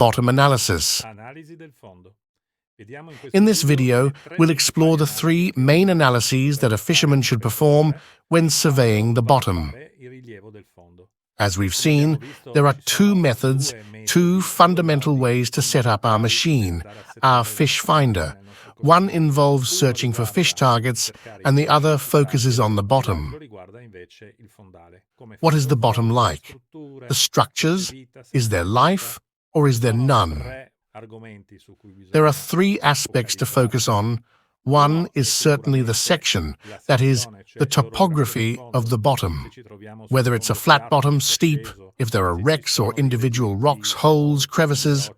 bottom analysis. In this video, we'll explore the three main analyses that a fisherman should perform when surveying the bottom. As we've seen, there are two methods, two fundamental ways to set up our machine, our Fishfinder. One involves searching for fish targets, and the other focuses on the bottom. What is the bottom like? The structures? Is there life, or is there none? There are three aspects to focus on. One is certainly the section, that is, the topography of the bottom. Whether it's a flat bottom, steep, if there are wrecks or individual rocks, holes, crevices.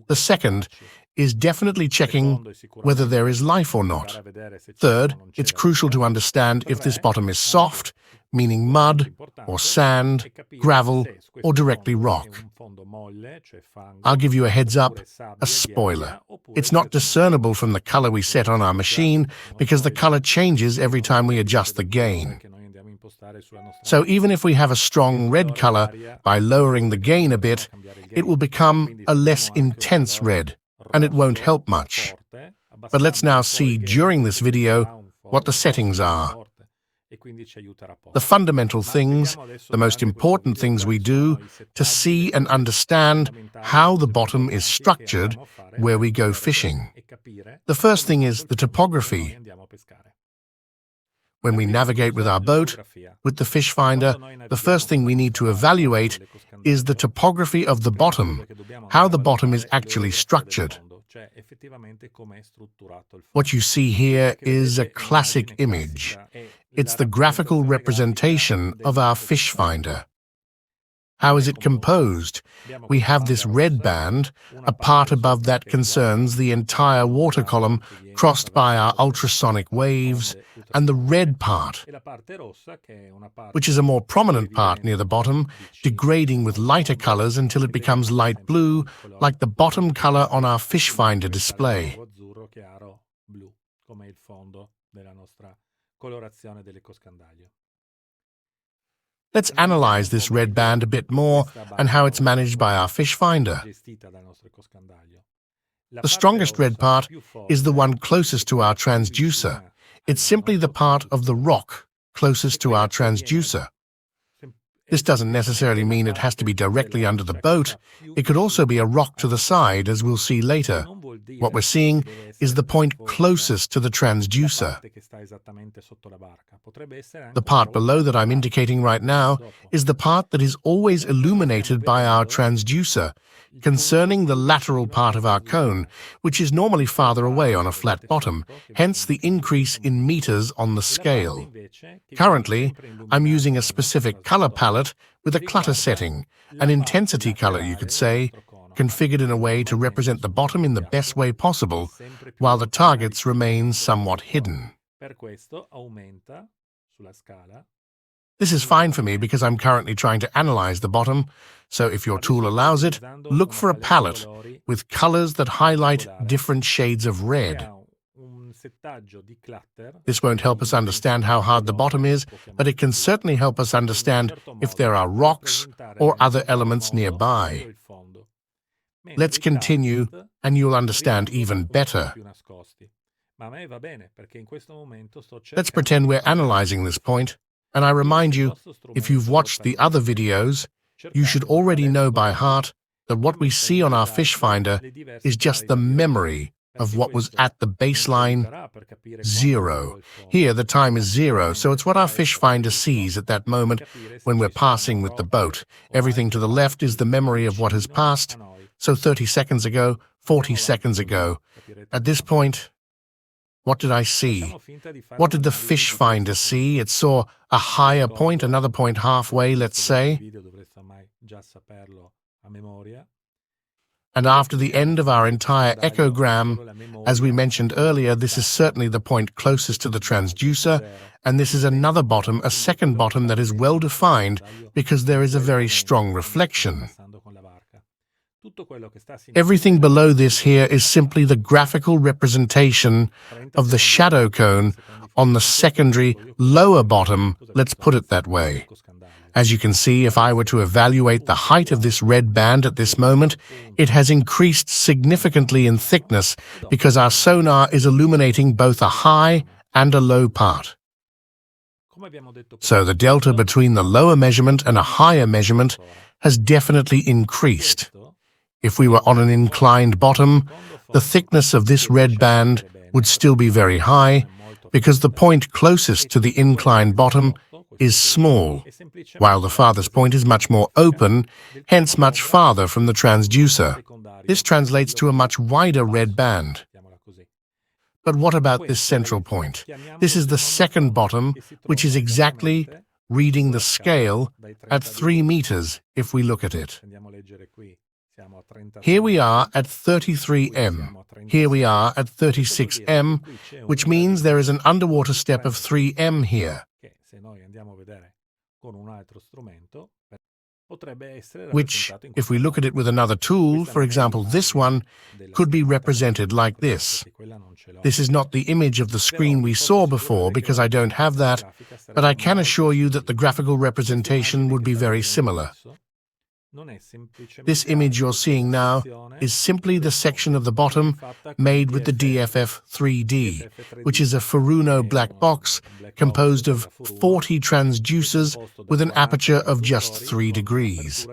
The second is definitely checking whether there is life or not. Third, it's crucial to understand if this bottom is soft, meaning mud, or sand, gravel, or directly rock. I'll give you a heads up, a spoiler. It's not discernible from the color we set on our machine because the color changes every time we adjust the gain. So even if we have a strong red color, by lowering the gain a bit, it will become a less intense red, and it won't help much. But let's now see during this video what the settings are. The fundamental things, the most important things we do to see and understand how the bottom is structured where we go fishing. The first thing is the topography. When we navigate with our boat, with the Fishfinder, the first thing we need to evaluate is the topography of the bottom, how the bottom is actually structured. What you see here is a classic image. It's the graphical representation of our Fishfinder. How is it composed? We have this red band, a part above that concerns the entire water column crossed by our ultrasonic waves, and the red part, which is a more prominent part near the bottom, degrading with lighter colors until it becomes light blue, like the bottom color on our Fishfinder display. Let's analyze this red band a bit more and how it's managed by our Fishfinder. The strongest red part is the one closest to our transducer. It's simply the part of the rock closest to our transducer. This doesn't necessarily mean it has to be directly under the boat. It could also be a rock to the side, as we'll see later. What we're seeing is the point closest to the transducer. The part below that I'm indicating right now is the part that is always illuminated by our transducer, concerning the lateral part of our cone, which is normally farther away on a flat bottom, hence the increase in meters on the scale. Currently, I'm using a specific color palette with a clutter setting, an intensity color, you could say, configured in a way to represent the bottom in the best way possible, while the targets remain somewhat hidden. This is fine for me because I'm currently trying to analyze the bottom, so if your tool allows it, look for a palette with colors that highlight different shades of red. This won't help us understand how hard the bottom is, but it can certainly help us understand if there are rocks or other elements nearby. Let's continue, and you'll understand even better. Let's pretend we're analyzing this point, and I remind you, if you've watched the other videos, you should already know by heart that what we see on our Fishfinder is just the memory of what was at the baseline 0. Here, the time is 0, so it's what our Fishfinder sees at that moment when we're passing with the boat. Everything to the left is the memory of what has passed, so 30 seconds ago, 40 seconds ago. At this point, what did I see? What did the Fishfinder see? It saw a higher point, another point halfway, let's say. And after the end of our entire echogram, as we mentioned earlier, this is certainly the point closest to the transducer, and this is another bottom, a second bottom that is well defined because there is a very strong reflection. Everything below this here is simply the graphical representation of the shadow cone on the secondary lower bottom, let's put it that way. As you can see, if I were to evaluate the height of this red band at this moment, it has increased significantly in thickness because our sonar is illuminating both a high and a low part. So the delta between the lower measurement and a higher measurement has definitely increased. If we were on an inclined bottom, the thickness of this red band would still be very high because the point closest to the inclined bottom is small, while the farthest point is much more open, hence much farther from the transducer. This translates to a much wider red band. But what about this central point? This is the second bottom, which is exactly reading the scale at 3 meters if we look at it. Here we are at 33 m. Here we are at 36 m, which means there is an underwater step of 3 m here, which, if we look at it with another tool, for example this one, could be represented like this. This is not the image of the screen we saw before because I don't have that, but I can assure you that the graphical representation would be very similar. This image you're seeing now is simply the section of the bottom made with the DFF 3D, which is a Furuno black box composed of 40 transducers with an aperture of just 3 degrees.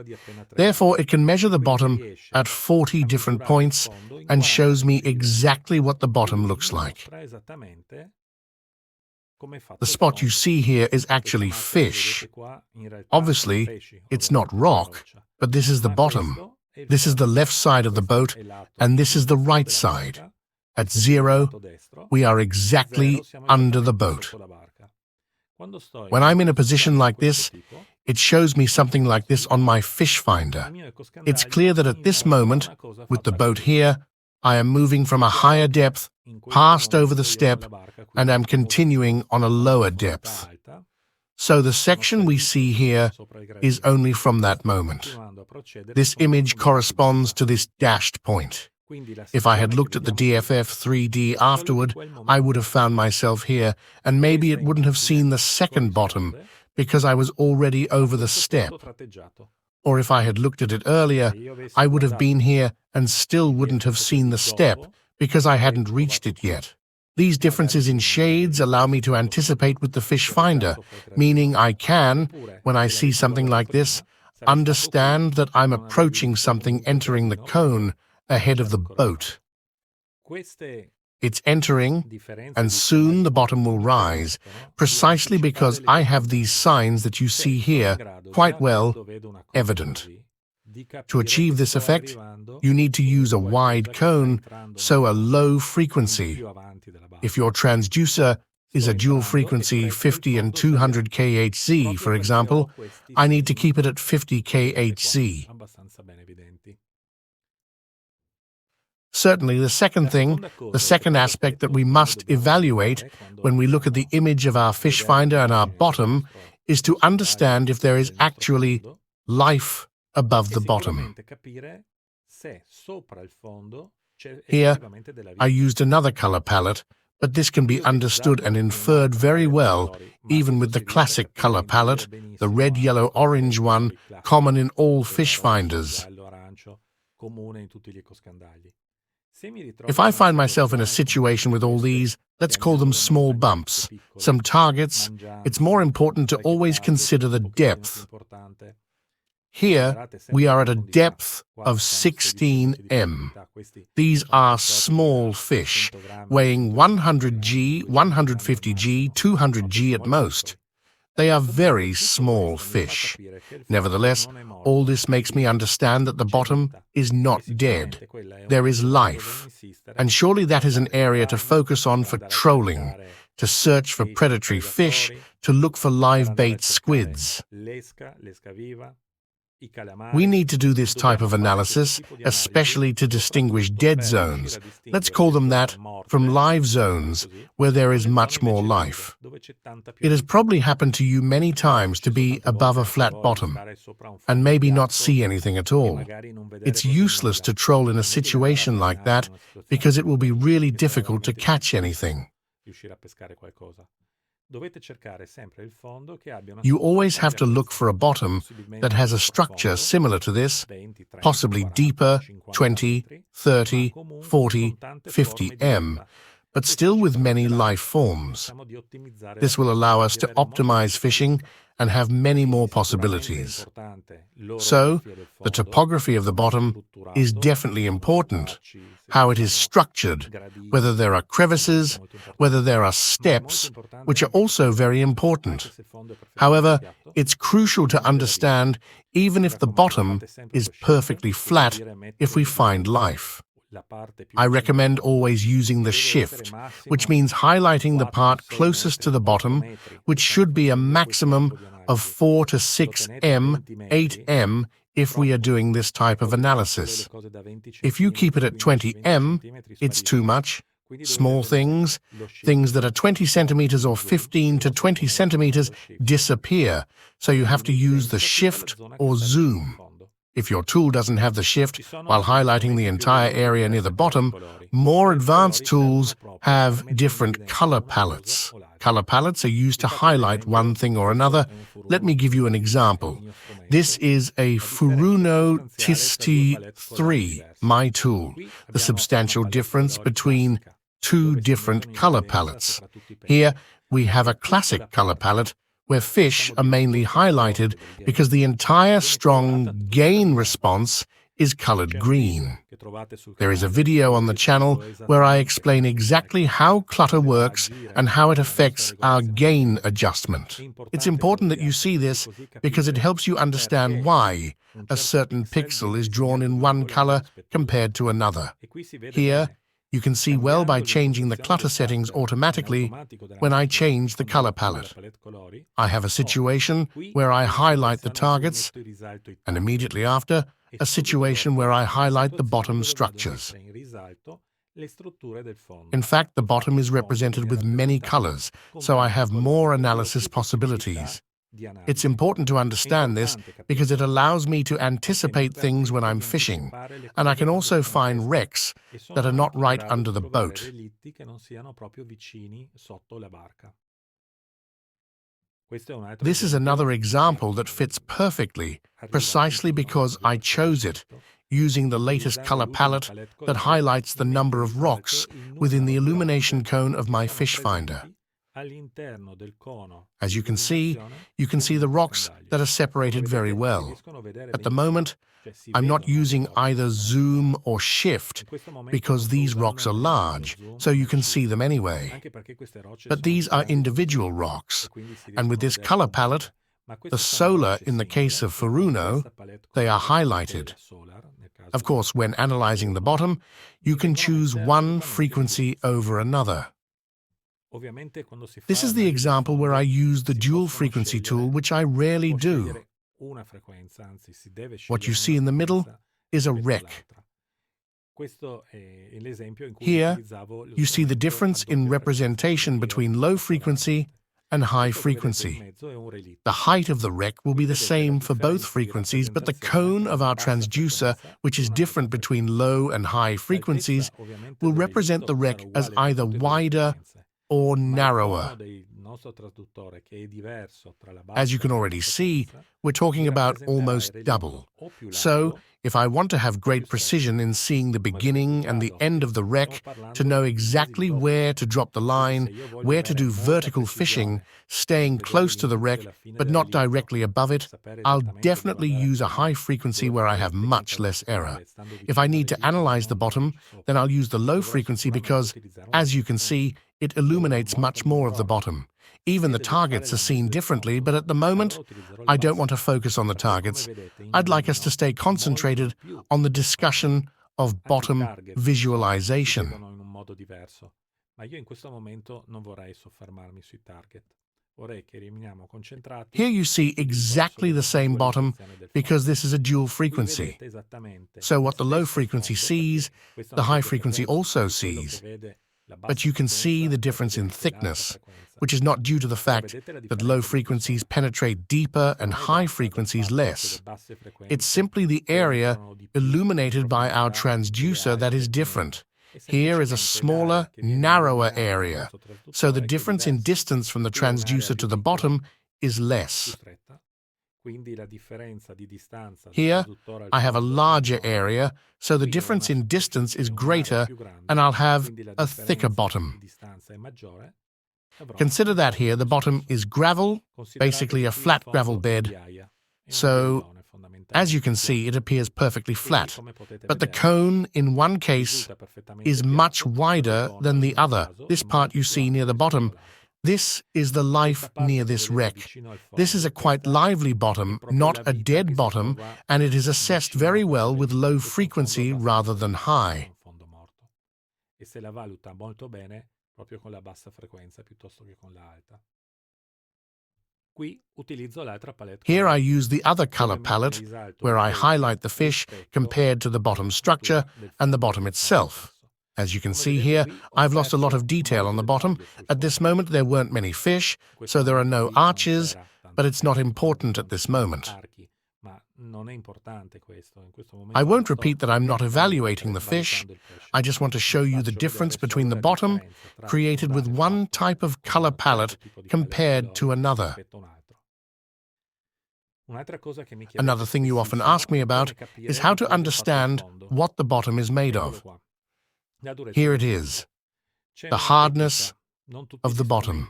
Therefore, it can measure the bottom at 40 different points and shows me exactly what the bottom looks like. The spot you see here is actually fish. Obviously, it's not rock, but this is the bottom. This is the left side of the boat, and this is the right side. At 0, we are exactly under the boat. When I'm in a position like this, it shows me something like this on my Fishfinder. It's clear that at this moment, with the boat here, I am moving from a higher depth, passed over the step, and am continuing on a lower depth. So the section we see here is only from that moment. This image corresponds to this dashed point. If I had looked at the DFF 3D afterward, I would have found myself here, and maybe it wouldn't have seen the second bottom because I was already over the step. Or if I had looked at it earlier, I would have been here and still wouldn't have seen the step because I hadn't reached it yet. These differences in shades allow me to anticipate with the Fishfinder, meaning I can, when I see something like this, understand that I'm approaching something entering the cone ahead of the boat. It's entering, and soon the bottom will rise, precisely because I have these signs that you see here quite well evident. To achieve this effect, you need to use a wide cone, so a low frequency. If your transducer is a dual frequency 50 and 200 kHz, for example, I need to keep it at 50 kHz. Certainly, the second aspect that we must evaluate when we look at the image of our Fishfinder and our bottom is to understand if there is actually life above the bottom. Here, I used another color palette, but this can be understood and inferred very well, even with the classic color palette, the red, yellow, orange one, common in all Fishfinders. If I find myself in a situation with all these, let's call them small bumps, some targets, it's more important to always consider the depth. Here, we are at a depth of 16 m. These are small fish, weighing 100 g, 150 g, 200 g at most. They are very small fish. Nevertheless, all this makes me understand that the bottom is not dead. There is life. And surely that is an area to focus on for trolling, to search for predatory fish, to look for live bait squids. We need to do this type of analysis, especially to distinguish dead zones, let's call them that, from live zones, where there is much more life. It has probably happened to you many times to be above a flat bottom, and maybe not see anything at all. It's useless to troll in a situation like that, because it will be really difficult to catch anything. You always have to look for a bottom that has a structure similar to this, possibly deeper, 20, 30, 40, 50 m, but still with many life forms. This will allow us to optimize fishing and have many more possibilities. So, the topography of the bottom is definitely important. How it is structured, whether there are crevices, whether there are steps, which are also very important. However, it's crucial to understand even if the bottom is perfectly flat if we find life. I recommend always using the shift, which means highlighting the part closest to the bottom, which should be a maximum of 4 to 6 m, 8 m, if we are doing this type of analysis. If you keep it at 20 m, it's too much. Small things, things that are 20 centimeters or 15 to 20 centimeters, disappear, so you have to use the shift or zoom. If your tool doesn't have the shift while highlighting the entire area near the bottom, more advanced tools have different color palettes. Color palettes are used to highlight one thing or another. Let me give you an example. This is a Furuno TIST3, my tool, the substantial difference between two different color palettes. Here we have a classic color palette where fish are mainly highlighted because the entire strong gain response is colored green. There is a video on the channel where I explain exactly how clutter works and how it affects our gain adjustment. It's important that you see this because it helps you understand why a certain pixel is drawn in one color compared to another. Here, you can see well by changing the clutter settings automatically when I change the color palette. I have a situation where I highlight the targets, and immediately after, a situation where I highlight the bottom structures. In fact, the bottom is represented with many colors, so I have more analysis possibilities. It's important to understand this because it allows me to anticipate things when I'm fishing, and I can also find wrecks that are not right under the boat. This is another example that fits perfectly, precisely because I chose it, using the latest color palette that highlights the number of rocks within the illumination cone of my Fishfinder. As you can see the rocks that are separated very well. At the moment, I'm not using either zoom or shift because these rocks are large, so you can see them anyway. But these are individual rocks, and with this color palette, the solar in the case of Furuno, they are highlighted. Of course, when analyzing the bottom, you can choose one frequency over another. This is the example where I use the dual frequency tool, which I rarely do. What you see in the middle is a wreck. Here, you see the difference in representation between low frequency and high frequency. The height of the wreck will be the same for both frequencies, but the cone of our transducer, which is different between low and high frequencies, will represent the wreck as either wider or narrower. As you can already see, we're talking about almost double. So, if I want to have great precision in seeing the beginning and the end of the wreck, to know exactly where to drop the line, where to do vertical fishing, staying close to the wreck but not directly above it, I'll definitely use a high frequency where I have much less error. If I need to analyze the bottom, then I'll use the low frequency because, as you can see, it illuminates much more of the bottom. Even the targets are seen differently, but at the moment, I don't want to focus on the targets. I'd like us to stay concentrated on the discussion of bottom visualization. Here you see exactly the same bottom because this is a dual frequency. So what the low frequency sees, the high frequency also sees. But you can see the difference in thickness, which is not due to the fact that low frequencies penetrate deeper and high frequencies less. It's simply the area illuminated by our transducer that is different. Here is a smaller, narrower area, so the difference in distance from the transducer to the bottom is less. Here, I have a larger area, so the difference in distance is greater, and I'll have a thicker bottom. Consider that here the bottom is gravel, basically a flat gravel bed, so as you can see, it appears perfectly flat, but the cone in one case is much wider than the other. This part you see near the bottom, this is the life near this wreck. This is a quite lively bottom, not a dead bottom, and it is assessed very well with low frequency rather than high. Here I use the other color palette, where I highlight the fish compared to the bottom structure and the bottom itself. As you can see here, I've lost a lot of detail on the bottom. At this moment there weren't many fish, so there are no arches, but it's not important at this moment. I won't repeat that I'm not evaluating the fish. I just want to show you the difference between the bottom, created with one type of color palette, compared to another. Another thing you often ask me about is how to understand what the bottom is made of. Here it is, the hardness of the bottom.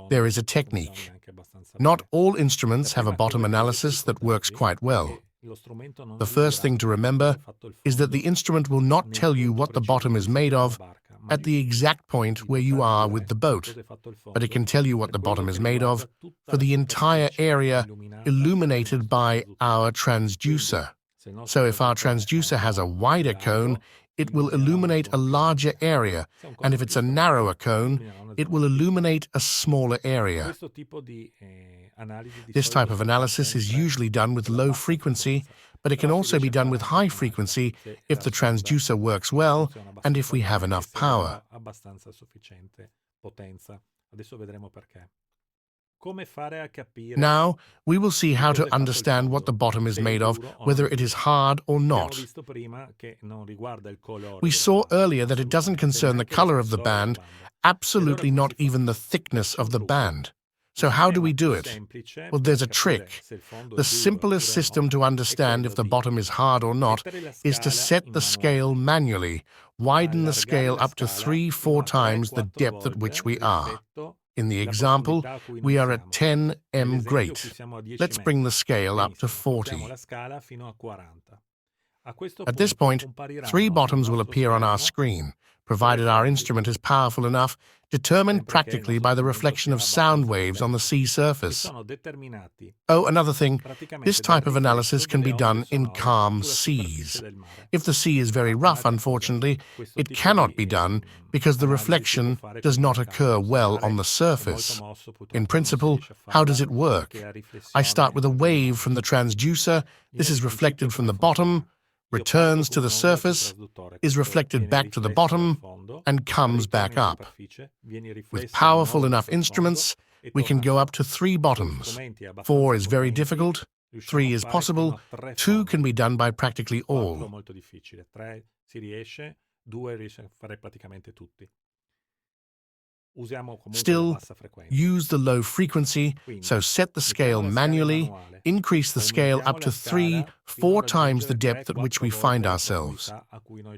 There is a technique. Not all instruments have a bottom analysis that works quite well. The first thing to remember is that the instrument will not tell you what the bottom is made of at the exact point where you are with the boat, but it can tell you what the bottom is made of for the entire area illuminated by our transducer. So if our transducer has a wider cone, it will illuminate a larger area, and if it's a narrower cone, it will illuminate a smaller area. This type of analysis is usually done with low frequency, but it can also be done with high frequency if the transducer works well and if we have enough power. Now, we will see how to understand what the bottom is made of, whether it is hard or not. We saw earlier that it doesn't concern the color of the band, absolutely not even the thickness of the band. So how do we do it? Well, there's a trick. The simplest system to understand if the bottom is hard or not is to set the scale manually, widen the scale up to 3-4 times the depth at which we are. In the example, we are at 10 m great. Let's bring the scale up to 40. At this point, 3 bottoms will appear on our screen, provided our instrument is powerful enough, determined practically by the reflection of sound waves on the sea surface. Oh, another thing, this type of analysis can be done in calm seas. If the sea is very rough, unfortunately, it cannot be done because the reflection does not occur well on the surface. In principle, how does it work? I start with a wave from the transducer. This is reflected from the bottom, returns to the surface, is reflected back to the bottom, and comes back up. With powerful enough instruments, we can go up to 3 bottoms. 4 is very difficult, 3 is possible, 2 can be done by practically all. Still, use the low frequency, so set the scale manually, increase the scale up to 3-4 times the depth at which we find ourselves.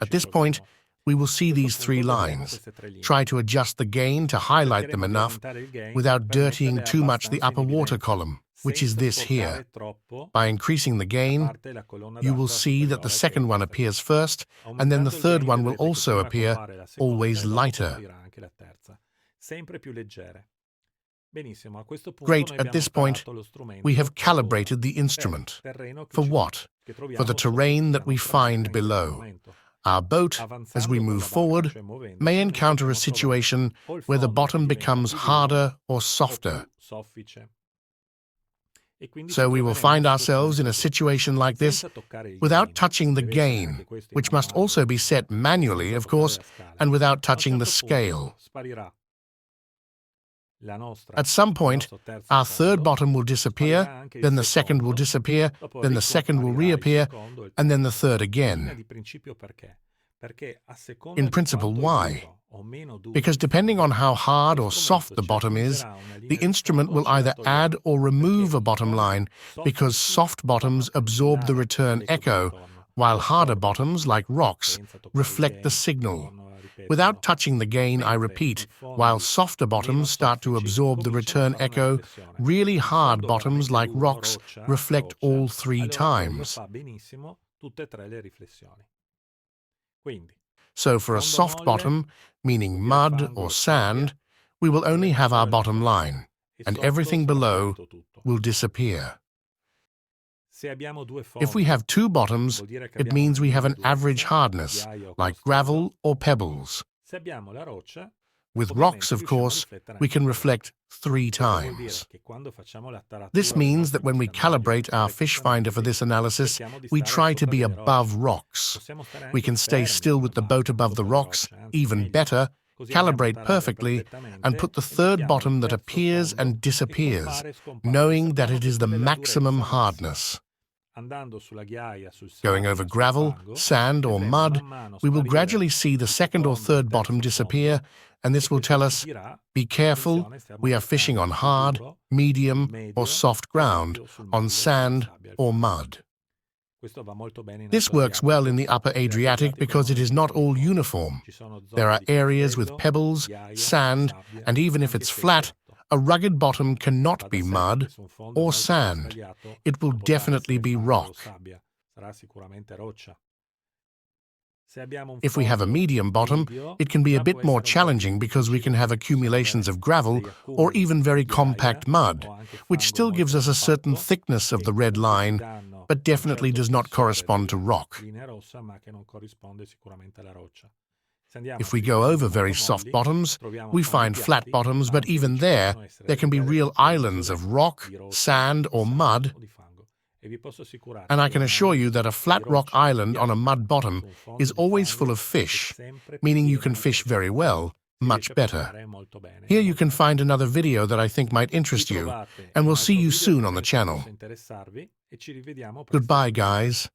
At this point, we will see these 3 lines. Try to adjust the gain to highlight them enough without dirtying too much the upper water column, which is this here. By increasing the gain, you will see that the second one appears first, and then the third one will also appear, always lighter. Great, at this point, we have calibrated the instrument. For what? For the terrain that we find below. Our boat, as we move forward, may encounter a situation where the bottom becomes harder or softer. So we will find ourselves in a situation like this without touching the gain, which must also be set manually, of course, and without touching the scale. At some point, our third bottom will disappear, then the second will disappear, then the second will reappear, and then the third again. In principle, why? Because depending on how hard or soft the bottom is, the instrument will either add or remove a bottom line, because soft bottoms absorb the return echo, while harder bottoms, like rocks, reflect the signal. Without touching the gain, I repeat, while softer bottoms start to absorb the return echo, really hard bottoms, like rocks, reflect all three times. So for a soft bottom, meaning mud or sand, we will only have our bottom line, and everything below will disappear. If we have two bottoms, it means we have an average hardness, like gravel or pebbles. With rocks, of course, we can reflect 3 times. This means that when we calibrate our Fishfinder for this analysis, we try to be above rocks. We can stay still with the boat above the rocks, even better, calibrate perfectly, and put the third bottom that appears and disappears, knowing that it is the maximum hardness. Going over gravel, sand, or mud, we will gradually see the second or third bottom disappear, and this will tell us, be careful, we are fishing on hard, medium, or soft ground, on sand or mud. This works well in the upper Adriatic because it is not all uniform. There are areas with pebbles, sand, and even if it's flat, a rugged bottom cannot be mud or sand. It will definitely be rock. If we have a medium bottom, it can be a bit more challenging because we can have accumulations of gravel or even very compact mud, which still gives us a certain thickness of the red line, but definitely does not correspond to rock. If we go over very soft bottoms, we find flat bottoms, but even there can be real islands of rock, sand, or mud. And I can assure you that a flat rock island on a mud bottom is always full of fish, meaning you can fish very well, much better. Here you can find another video that I think might interest you, and we'll see you soon on the channel. Goodbye, guys.